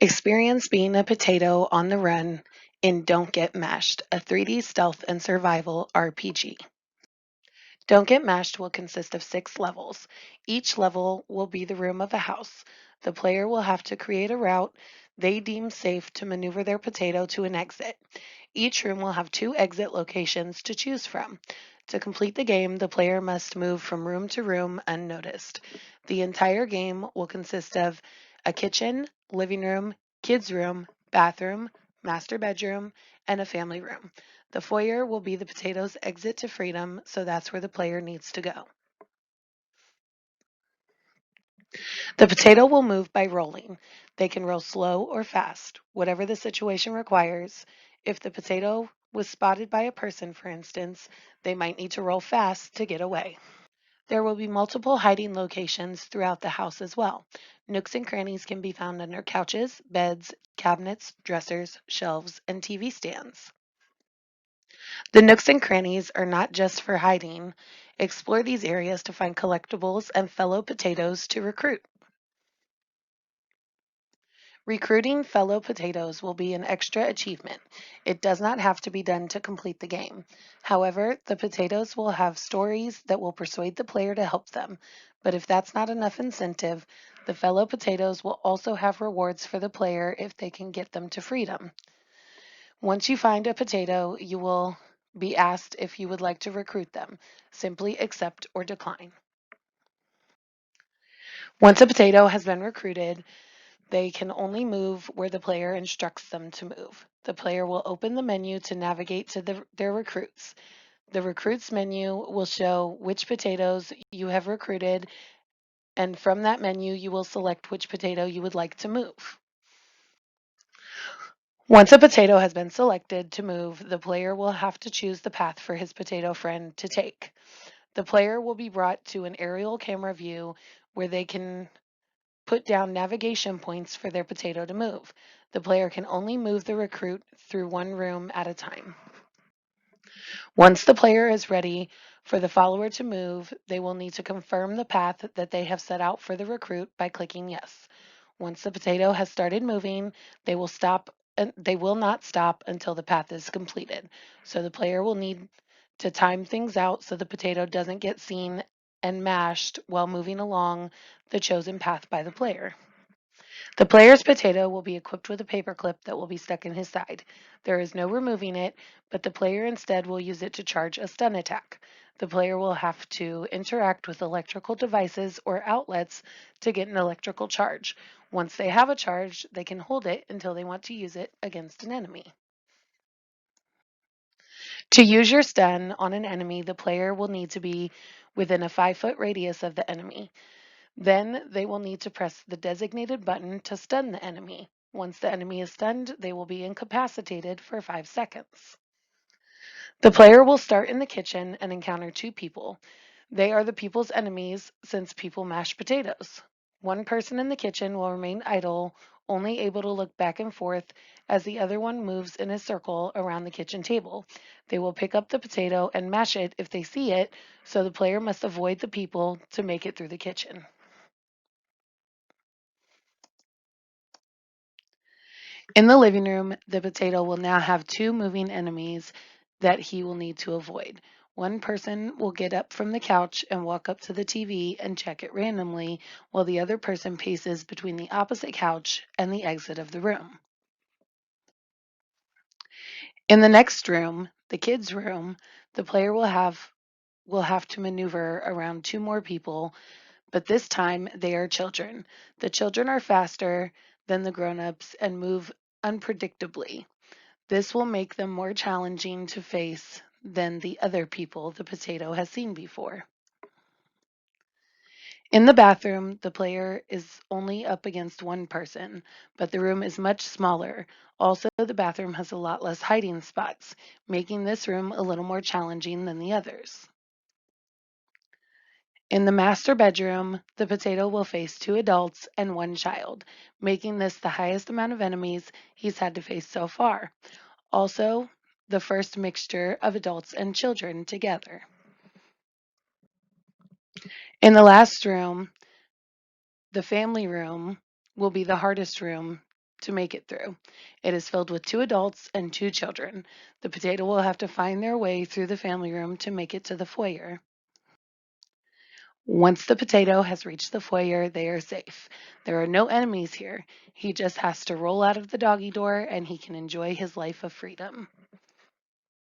Experience being a potato on the run in Don't Get Mashed, a 3D stealth and survival RPG. Don't Get Mashed will consist of 6 levels. Each level will be the room of a house. The player will have to create a route they deem safe to maneuver their potato to an exit. Each room will have 2 exit locations to choose from. To complete the game, the player must move from room to room unnoticed. The entire game will consist of a kitchen, living room, kids' room, bathroom, master bedroom, and a family room. The foyer will be the potato's exit to freedom, so that's where the player needs to go. The potato will move by rolling. They can roll slow or fast, whatever the situation requires. If the potato was spotted by a person, for instance, they might need to roll fast to get away. There will be multiple hiding locations throughout the house as well. Nooks and crannies can be found under couches, beds, cabinets, dressers, shelves, and TV stands. The nooks and crannies are not just for hiding. Explore these areas to find collectibles and fellow potatoes to recruit. Recruiting fellow potatoes will be an extra achievement. It does not have to be done to complete the game. However, the potatoes will have stories that will persuade the player to help them. But if that's not enough incentive, the fellow potatoes will also have rewards for the player if they can get them to freedom. Once you find a potato, you will be asked if you would like to recruit them. Simply accept or decline. Once a potato has been recruited, they can only move where the player instructs them to move. The player will open the menu to navigate to their recruits. The recruits menu will show which potatoes you have recruited, and from that menu, you will select which potato you would like to move. Once a potato has been selected to move, the player will have to choose the path for his potato friend to take. The player will be brought to an aerial camera view where they can put down navigation points for their potato to move. The player can only move the recruit through one room at a time. Once the player is ready for the follower to move, they will need to confirm the path that they have set out for the recruit by clicking yes. Once the potato has started moving, they will stop and they will not stop until the path is completed. So the player will need to time things out so the potato doesn't get seen and mashed while moving along the chosen path by the player. The player's potato will be equipped with a paperclip that will be stuck in his side. There is no removing it, but the player instead will use it to charge a stun attack. The player will have to interact with electrical devices or outlets to get an electrical charge. Once they have a charge, they can hold it until they want to use it against an enemy. To use your stun on an enemy, the player will need to be within a 5-foot radius of the enemy. Then they will need to press the designated button to stun the enemy. Once the enemy is stunned, they will be incapacitated for 5 seconds. The player will start in the kitchen and encounter 2 people. They are the people's enemies since people mash potatoes. One person in the kitchen will remain idle, only able to look back and forth as the other one moves in a circle around the kitchen table. They will pick up the potato and mash it if they see it, so the player must avoid the people to make it through the kitchen. In the living room, the potato will now have 2 moving enemies that he will need to avoid. One person will get up from the couch and walk up to the TV and check it randomly, while the other person paces between the opposite couch and the exit of the room. In the next room, the kids' room, the player will have to maneuver around 2 more people, but this time they are children. The children are faster than the grown-ups and move unpredictably. This will make them more challenging to face than the other people the potato has seen before. In the bathroom, the player is only up against one person, but the room is much smaller. Also, the bathroom has a lot less hiding spots, making this room a little more challenging than the others. In the master bedroom, the potato will face 2 adults and 1 child, making this the highest amount of enemies he's had to face so far. Also, the first mixture of adults and children together. In the last room, the family room will be the hardest room to make it through. It is filled with two adults and two children. The potato will have to find their way through the family room to make it to the foyer. Once the potato has reached the foyer, they are safe. There are no enemies here. He just has to roll out of the doggy door and he can enjoy his life of freedom.